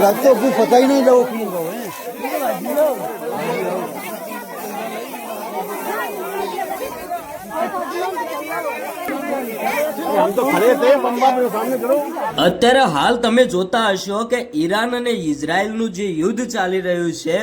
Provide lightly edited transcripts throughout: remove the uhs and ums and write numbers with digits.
रात तो अभी पता ही नहीं लोग અત્યારે હાલ તમે જોતા હશો કે ઈરાન અને ઇઝરાયલનું જે યુદ્ધ ચાલી રહ્યું છે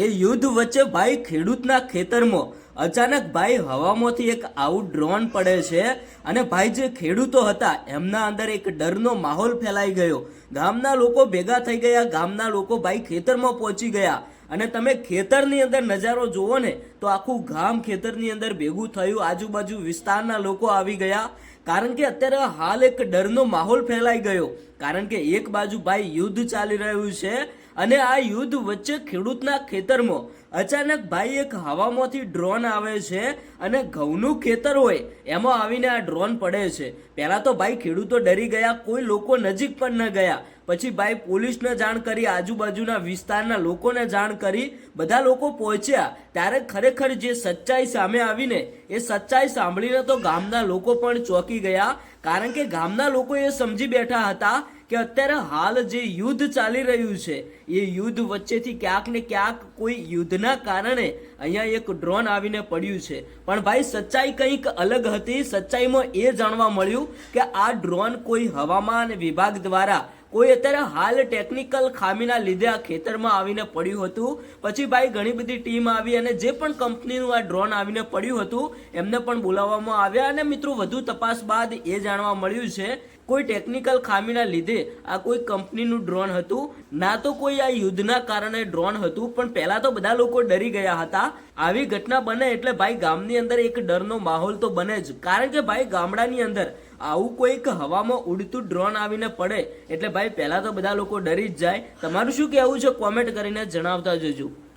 એ યુદ્ધ વચ્ચે ભાઈ ખેડૂતના ખેતરમાં અચાનક ભાઈ હવામાંથી એક આવું ડ્રોન પડે છે અને ભાઈ જે ખેડૂતો હતા એમના અંદર એક ડરનો માહોલ ફેલાઈ ગયો. ગામના લોકો ભેગા થઈ ગયા, ગામના લોકો ભાઈ ખેતરમાં પહોંચી ગયા અને તમે ખેતરની અંદર નજારો જુઓ ને તો આખું ગામ ખેતરની અંદર ભેગું થયું, આજુબાજુ વિસ્તારના લોકો આવી ગયા. કારણ કે અત્યારે હાલ એક ડરનો માહોલ ફેલાઈ ગયો, કારણ કે એક બાજુ ભાઈ યુદ્ધ ચાલી રહ્યું છે અને આ યુદ્ધ વચ્ચે ખેડૂતના ખેતરમાં અચાનક ભાઈ એક હવામાંથી ડ્રોન આવે છે અને ઘઉંનું ખેતર હોય એમાં આવીને આ ડ્રોન પડે છે. પહેલા તો ભાઈ ખેડૂતો ડરી ગયા, કોઈ લોકો નજીક પણ ન ગયા. પછી ભાઈ પોલીસને જાણ કરી, આજુબાજુના વિસ્તારના લોકોને જાણ કરી, બધા લોકો પહોંચ્યા. ત્યારે ખરેખર જે સચ્ચાઈ સામે આવીને એ સચ્ચાઈ સાંભળીને તો ગામના લોકો પણ ચોંકી ગયા, કારણ કે ગામના લોકો એ સમજી બેઠા હતા કે અત્યારે હાલ જે યુદ્ધ ચાલી રહ્યું છે એ યુદ્ધ વચ્ચેથી ક્યાંક ને ક્યાંક કોઈ યુદ્ધના કારણે અહીંયા એક ડ્રોન આવીને પડ્યું છે. પણ ભાઈ સચ્ચાઈ કંઈક અલગ હતી. સચ્ચાઈમાં એ જાણવા મળ્યું કે આ ડ્રોન કોઈ હવામાન વિભાગ દ્વારા કોઈ અત્યારે હાલ ટેકનિકલ ખામીના લીધે આ ખેતરમાં આવીને પડ્યું હતું. પછી ભાઈ ઘણી બધી ટીમ આવી અને જે પણ કંપનીનું આ ડ્રોન આવીને પડ્યું હતું એમને પણ બોલાવવામાં આવ્યા અને મિત્રો વધુ તપાસ બાદ એ જાણવા મળ્યું છે કોઈ ટેકનિકલ ખામીના લીધે આ કોઈ કંપનીનું ડ્રોન હતું, ના તો કોઈ આ યુદ્ધના કારણે ડ્રોન હતું. પણ પહેલા તો બધા લોકો ડરી ગયા હતા. આવી ઘટના બને એટલે ભાઈ ગામની અંદર એક ડરનો માહોલ તો બને જ, કારણ કે ભાઈ ગામડાની અંદર આવું કોઈક હવામાં ઉડતું ડ્રોન આવીને પડે એટલે ભાઈ પહેલા તો બધા લોકો ડરી જ જાય. તમારું શું કહેવું છે કોમેન્ટ કરીને જણાવતા જજો.